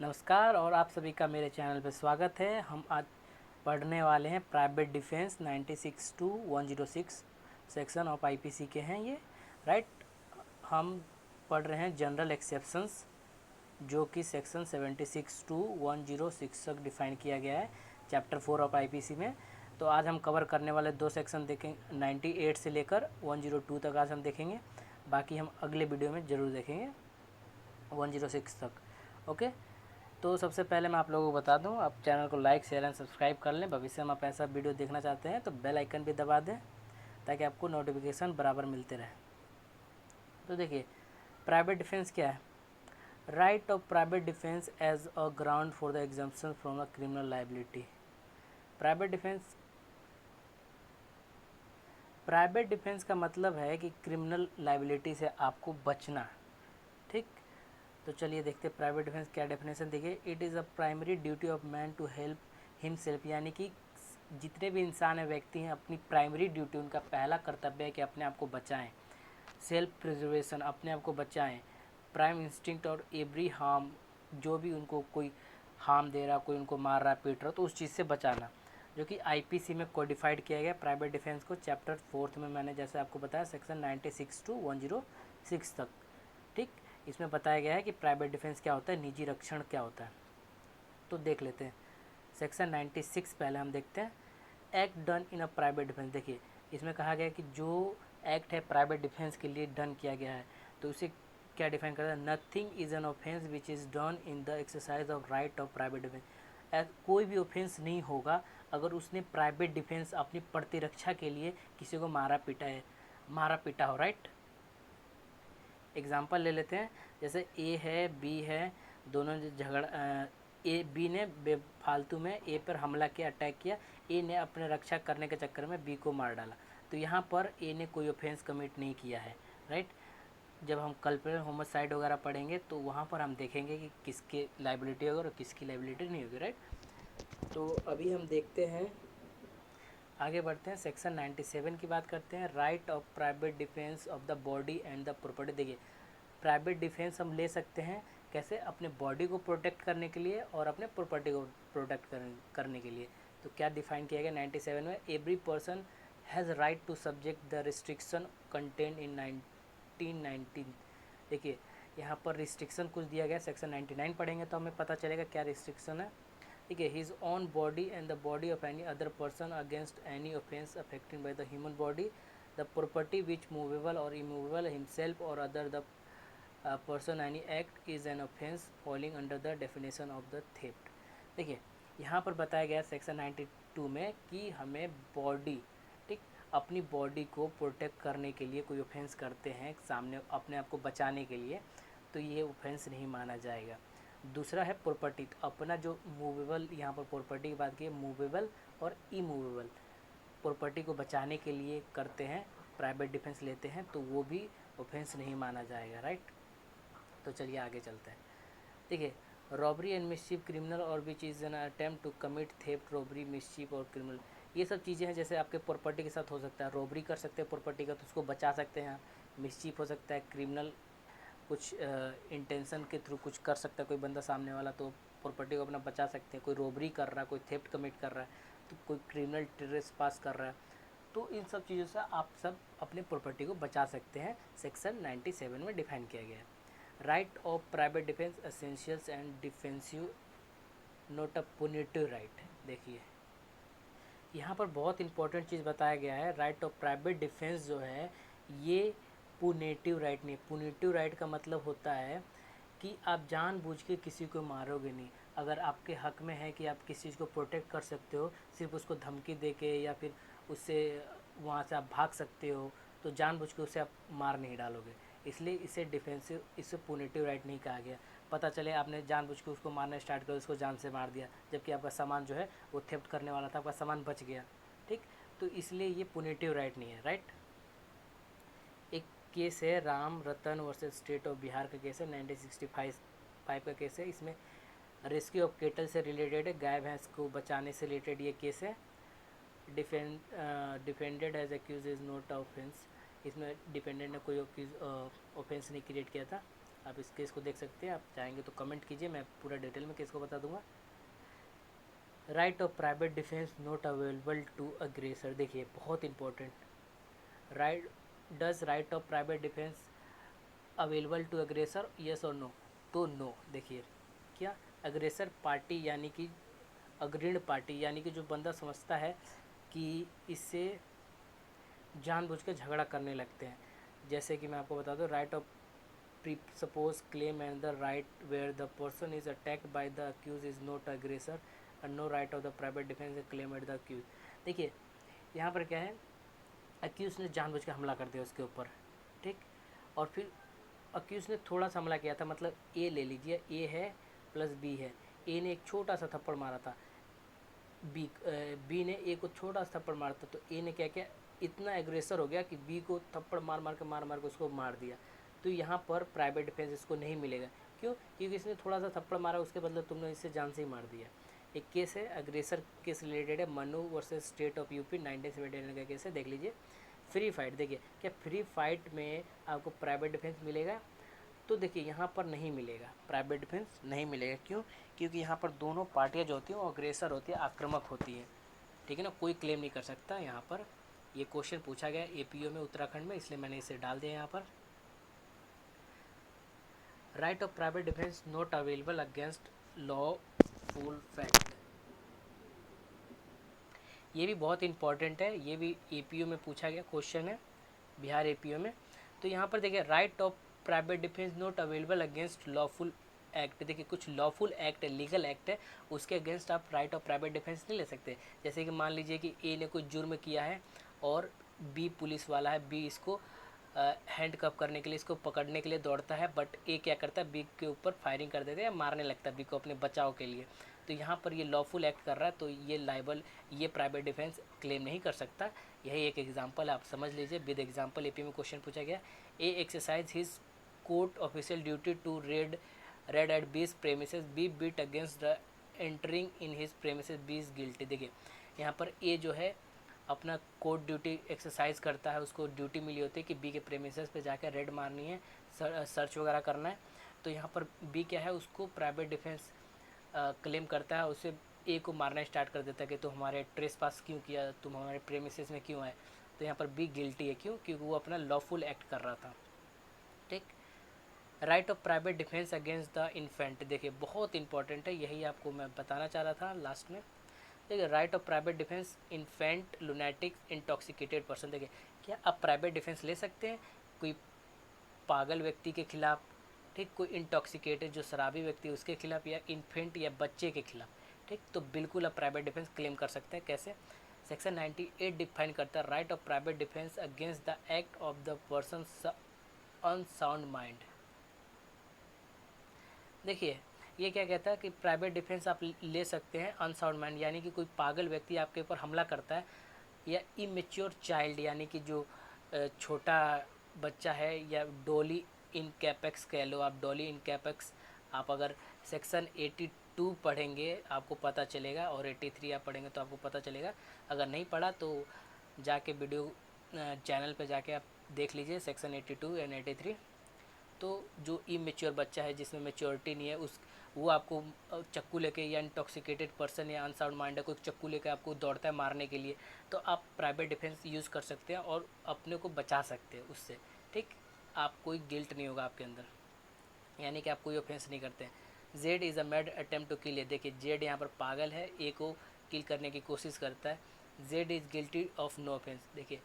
नमस्कार और आप सभी का मेरे चैनल पर स्वागत है। हम आज पढ़ने वाले हैं private defence 96 to 106 section of IPC के हैं ये, राइट। हम पढ़ रहे हैं जनरल एक्सेप्शंस, जो कि सेक्शन 76 टू 106 तक डिफाइन किया गया है चैप्टर 4 ऑफ आईपीसी में। तो आज हम कवर करने वाले दो सेक्शन देखें, 98 से लेकर 102 तक आज हम देखेंगे। बाकी हम अगले वीडियो में ज़रूर देखेंगे 106 तक। ओके, तो सबसे पहले मैं आप लोगों को बता दूं, आप चैनल को लाइक शेयर एंड सब्सक्राइब कर लें। भविष्य में आप ऐसा वीडियो देखना चाहते हैं तो बेल आइकन भी दबा दें ताकि आपको नोटिफिकेशन बराबर मिलते रहे। तो देखिए, प्राइवेट डिफेंस क्या है। Right of private defence as a ground for the exemption from a criminal liability. Private defence का मतलब है कि क्रिमिनल लाइबिलिटी से आपको बचना, ठीक। तो चलिए देखते हैं प्राइवेट डिफेंस क्या डेफिनेशन। देखिए, it is a primary duty of man to help himself, यानी कि जितने भी इंसान है, व्यक्ति हैं, अपनी प्राइमरी ड्यूटी, उनका पहला कर्तव्य है कि अपने आप को बचाएं। सेल्फ प्रिजर्वेशन, अपने आप को बचाएं। प्राइम इंस्टिंक्ट और एवरी हार्म, जो भी उनको कोई हार्म दे रहा, कोई उनको मार रहा, पीट रहा, तो उस चीज़ से बचाना, जो कि आईपीसी में कोडिफाइड किया गया प्राइवेट डिफेंस को चैप्टर 4 में। मैंने जैसे आपको बताया सेक्शन 96 टू 106 तक, ठीक। इसमें बताया गया है कि प्राइवेट डिफेंस क्या होता है, निजी रक्षण क्या होता है। तो देख लेते हैं सेक्शन 96। पहले हम देखते हैं act done in a private defence. देखिए, इसमें कहा गया है कि जो एक्ट है प्राइवेट डिफेंस के लिए डन किया गया है, तो उसे क्या डिफाइन करता है। Nothing is an offence which is done in the exercise of right of private defence. कोई भी ऑफेंस नहीं होगा अगर उसने प्राइवेट डिफेंस अपनी प्रतिरक्षा के लिए किसी को मारा पीटा हो, राइट। एग्जाम्पल ले लेते हैं, जैसे ए है, बी है, दोनों ने ए बी ने बेफालतू में ए पर हमला किया, अटैक किया। ए ने अपने रक्षा करने के चक्कर में बी को मार डाला। तो यहाँ पर ए ने कोई ऑफेंस कमिट नहीं किया है, राइट। जब हम कल्परेट होमोसाइड वगैरह पढ़ेंगे तो वहाँ पर हम देखेंगे कि किसकी लाइबिलिटी होगी और किसकी लाइबिलिटी नहीं होगी, राइट। तो अभी हम देखते हैं, आगे बढ़ते हैं, सेक्शन 97 की बात करते हैं। Right of private defence of the body and the property. देखिए, प्राइवेट डिफेंस हम ले सकते हैं कैसे, अपने बॉडी को प्रोटेक्ट करने के लिए और अपने प्रॉपर्टी को प्रोटेक्ट करने के लिए। तो क्या डिफाइन किया गया 97 में, every person has right to subject the restriction content in 1919। देखिए, यहाँ पर रिस्ट्रिक्शन कुछ दिया गया, सेक्शन 99 पढ़ेंगे तो हमें पता चलेगा क्या रिस्ट्रिक्शन है। ठीक है, his own body and the body of any other person against any offence affected by the human body, the property which movable और इमूवेबल, हिमसेल्फ और other the person any act is an offence falling under the definition of the theft. देखिए, यहाँ पर बताया गया section 92 में कि हमें बॉडी, ठीक, अपनी बॉडी को प्रोटेक्ट करने के लिए कोई ऑफेंस करते हैं सामने, अपने आप को बचाने के लिए, तो ये ऑफेंस नहीं माना जाएगा। दूसरा है प्रॉपर्टी, तो अपना जो मूवेबल, यहाँ पर प्रॉपर्टी की बात की है, मूवेबल और इमूवेबल, प्रॉपर्टी को बचाने के लिए करते हैं, प्राइवेट डिफेंस लेते हैं, तो वो भी ऑफेंस नहीं माना जाएगा, राइट। तो चलिए आगे चलते हैं। देखिए, रॉबरी एंड मिसचीफ क्रिमिनल और which is an attempt to commit theft, robbery, mischief और क्रिमिनल, ये सब चीज़ें हैं। जैसे आपके प्रॉपर्टी के साथ हो सकता है, रॉबरी कर सकते हैं प्रॉपर्टी का तो उसको बचा सकते हैं। मिसचीफ हो सकता है, क्रिमिनल कुछ इंटेंशन के थ्रू कुछ कर सकता है कोई बंदा सामने वाला, तो प्रॉपर्टी को अपना बचा सकते हैं। कोई रॉबरी कर रहा है, कोई थेफ्ट कमिट कर रहा है, तो कोई क्रिमिनल ट्रेसपास कर रहा है, तो इन सब चीज़ों से आप सब अपने प्रॉपर्टी को बचा सकते हैं। सेक्शन 97 में डिफाइन किया गया है। Right of private defence essentials and defensive, not a पुनिटिव right. देखिए, यहाँ पर बहुत इंपॉर्टेंट चीज़ बताया गया है, राइट ऑफ प्राइवेट डिफेंस जो है ये पुनेटिव राइट नहीं। पुनेटिव राइट का मतलब होता है कि आप जानबूझ के किसी को मारोगे नहीं। अगर आपके हक में है कि आप किसी चीज़ को प्रोटेक्ट कर सकते हो, सिर्फ उसको धमकी दे के या फिर उससे वहाँ से आप भाग सकते हो, तो जानबूझ के उसे आप मार नहीं डालोगे। इसलिए इसे डिफेंसिव, इसे पुनेटिव राइट नहीं कहा गया। पता चले आपने जानबूझ के उसको मारना स्टार्ट कर, उसको जान से मार दिया, जबकि आपका सामान जो है वो थेफ्ट करने वाला था, आपका सामान बच गया, ठीक। तो इसलिए ये पुनेटिव राइट नहीं है, राइट। एक केस है राम रतन वर्सेस स्टेट ऑफ बिहार का केस है, 1965 का केस है। इसमें रेस्क्यू ऑफ केटल से रिलेटेड है, गाय भैंस को बचाने से रिलेटेड ये केस है। Defended as accused is not offence. इसमें डिफेंडेंट ने कोई ऑफेंस नहीं क्रिएट किया था। आप इस केस को देख सकते हैं, आप चाहेंगे तो कमेंट कीजिए, मैं पूरा डिटेल में केस को बता दूंगा। Right of private defence not available to aggressor, देखिए बहुत important, right does right of private defence available to aggressor, yes और नो, तो नो। देखिए क्या, अग्रेसर पार्टी यानी कि अग्रणी पार्टी, यानी कि जो बंदा समझता है कि इससे जानबूझ के झगड़ा करने लगते हैं, जैसे कि मैं आपको बता दूं, right of presuppose claim and the right where the person is attacked by the accused is not aggressor and no right of the private defence claim at the accused. देखिए यहाँ पर क्या है, अक्यूज ने जानबूझ के हमला कर दिया उसके ऊपर, ठीक, और फिर अक्यूज ने थोड़ा सा हमला किया था, मतलब ए ले लीजिए, ए है प्लस बी है, ए ने एक छोटा सा थप्पड़ मारा था, बी ने ए को छोटा सा थप्पड़ मारा था, तो ए ने क्या किया, इतना एग्रेसर हो गया कि बी को थप्पड़ मार मार के उसको मार दिया। तो यहाँ पर प्राइवेट डिफेंस इसको नहीं मिलेगा, क्यों, क्योंकि इसने थोड़ा सा थप्पड़ मारा, उसके बदले तुमने इसे जान से ही मार दिया। एक केस है अग्रेसर केस रिलेटेड है, Manu versus state of UP 1979 का केस है, देख लीजिए। फ्री फाइट, देखिए क्या फ्री फाइट में आपको प्राइवेट डिफेंस मिलेगा, तो देखिए यहाँ पर नहीं मिलेगा, प्राइवेट डिफेंस नहीं मिलेगा, क्यों, क्योंकि यहाँ पर दोनों पार्टियाँ जो होती हैं वो अग्रेसर होती है, आक्रामक होती है, ठीक है ना, कोई क्लेम नहीं कर सकता यहाँ पर। ये क्वेश्चन पूछा गया एपीओ में उत्तराखंड में, इसलिए मैंने इसे डाल दिया यहाँ पर। Right of private defence not available against lawful fact, ये भी बहुत इंपॉर्टेंट है, ये भी एपीओ में पूछा गया क्वेश्चन है, बिहार एपीओ में। तो यहाँ पर देखिए right of private defence not available against lawful act, देखिए कुछ लॉफुल एक्ट है, लीगल एक्ट है, उसके अगेंस्ट आप राइट ऑफ प्राइवेट डिफेंस नहीं ले सकते। जैसे कि मान लीजिए कि ए ने कोई जुर्म किया है और बी पुलिस वाला है, बी इसको हैंड कप करने के लिए, इसको पकड़ने के लिए दौड़ता है, बट ए क्या करता है, बी के ऊपर फायरिंग कर देता है, मारने लगता है बी को अपने बचाव के लिए। तो यहाँ पर ये लॉफुल एक्ट कर रहा है, तो ये लाइबल, ये प्राइवेट डिफेंस क्लेम नहीं कर सकता। यही एक एग्जांपल आप समझ लीजिए, विद एग्जांपल एपी में क्वेश्चन पूछा गया। A exercise his court official duty to raid at B's premises, B beat against the entering in his premises, B is guilty. देखिए यहाँ पर ए जो है अपना कोर्ट ड्यूटी एक्सरसाइज करता है, उसको ड्यूटी मिली होती है कि बी के प्रेमिसेस पे जाकर रेड मारनी है, सर्च वगैरह करना है। तो यहाँ पर बी क्या है, उसको प्राइवेट डिफेंस क्लेम करता है, उसे ए को मारना स्टार्ट कर देता है कि तुम हमारे ट्रेस पास क्यों किया, तुम हमारे प्रेमिसेस में क्यों आए। तो यहाँ पर बी गिल्टी है, क्यों, क्योंकि वो अपना लॉफुल एक्ट कर रहा था, ठीक। Right of private defence against the infant, देखिए बहुत इंपॉर्टेंट है, यही आपको मैं बताना चाह रहा था लास्ट में। देखिए right of private defence infant lunatic intoxicated person, देखिए क्या आप प्राइवेट डिफेंस ले सकते हैं कोई पागल व्यक्ति के खिलाफ, ठीक, कोई इंटॉक्सिकेटेड जो शराबी व्यक्ति है उसके खिलाफ, या इन्फेंट या बच्चे के खिलाफ, ठीक, तो बिल्कुल आप प्राइवेट डिफेंस क्लेम कर सकते हैं। कैसे, सेक्शन 98 डिफाइन करता है right of private defence against the act of the person unsound mind. देखिए ये क्या कहता है कि प्राइवेट डिफेंस आप ले सकते हैं अनसाउंड माइंड, यानी कि कोई पागल व्यक्ति आपके ऊपर हमला करता है, या इमेच्योर चाइल्ड, यानी कि जो छोटा बच्चा है, या डोली इन कैपेक्स कह लो आप, डोली इन कैपेक्स, आप अगर सेक्शन 82 पढ़ेंगे आपको पता चलेगा, और 83 आप पढ़ेंगे तो आपको पता चलेगा। अगर नहीं पढ़ा तो जाके वीडियो चैनल पे जाके आप देख लीजिए सेक्शन 82 एंड 83। तो जो इमेच्योर बच्चा है जिसमें मेच्योरिटी नहीं है, उस वो आपको चक्कू लेके, या इंटॉक्सिकेटेड पर्सन या अनसाउंड माइंड है, कोई चक्कू लेके आपको दौड़ता है मारने के लिए, तो आप प्राइवेट डिफेंस यूज़ कर सकते हैं और अपने को बचा सकते हैं उससे, ठीक, आप कोई गिल्ट नहीं होगा आपके अंदर, यानी कि आप कोई ऑफेंस नहीं करते हैं। Z is a mad attempt to kill, देखिए जेड यहाँ पर पागल है, ए को किल करने की कोशिश करता है। Z is guilty of no offence, देखिए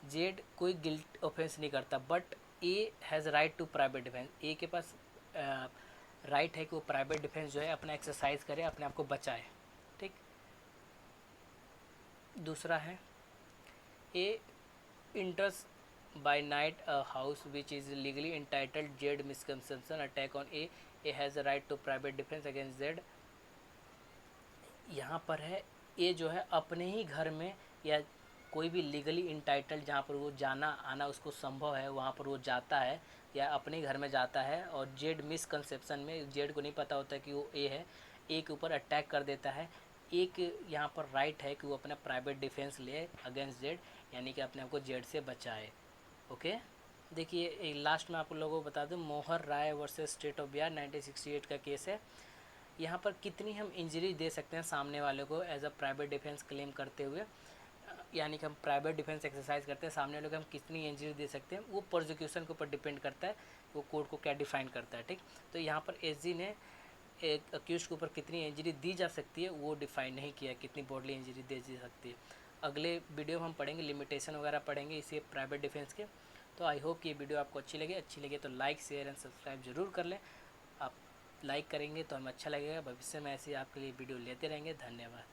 जेड कोई गिल्ट ऑफेंस नहीं करता, but A has right to private defence, A के पास राइट है कि वो प्राइवेट डिफेंस जो है अपना एक्सरसाइज करे, अपने आप को बचाए, ठीक। दूसरा है a enters by night a house which is legally entitled, Z misconception attack on A has a right to private defence against Z. यहाँ पर है ए जो है अपने ही घर में, या कोई भी लीगली इंटाइटल्ड जहाँ पर वो जाना आना उसको संभव है वहाँ पर वो जाता है, या अपने घर में जाता है, और जेड मिसकंसेप्शन में जेड को नहीं पता होता कि वो ए है, ए के ऊपर अटैक कर देता है। एक यहाँ पर राइट है कि वो अपना प्राइवेट डिफेंस ले अगेंस्ट जेड, यानी कि अपने आप को जेड से बचाए, ओके। देखिए लास्ट में आप लोगों को बता दूं, मोहर राय वर्सेस स्टेट ऑफ बिहार 1968 का केस है। यहाँ पर कितनी हम इंजरी दे सकते हैं सामने वाले को as a private defence claim करते हुए, यानी कि हम प्राइवेट डिफेंस एक्सरसाइज करते हैं, सामने वाले को हम कितनी इंजरी दे सकते हैं, वो प्रोसिक्यूशन के ऊपर डिपेंड करता है, वो कोर्ट को क्या डिफाइन करता है। ठीक, तो यहाँ पर एसजी ने एक अक्यूज के ऊपर कितनी इंजरी दी जा सकती है वो डिफाइन नहीं किया, कितनी बॉडली इंजरी दी जा सकती है। अगले वीडियो में हम पढ़ेंगे, लिमिटेशन वगैरह पढ़ेंगे इसी प्राइवेट डिफेंस के। तो आई होप कि ये वीडियो आपको अच्छी लगे तो लाइक शेयर एंड सब्सक्राइब जरूर कर लें। आप लाइक करेंगे तो हमें अच्छा लगेगा, भविष्य में ऐसे आपके लिए वीडियो लेते रहेंगे। धन्यवाद।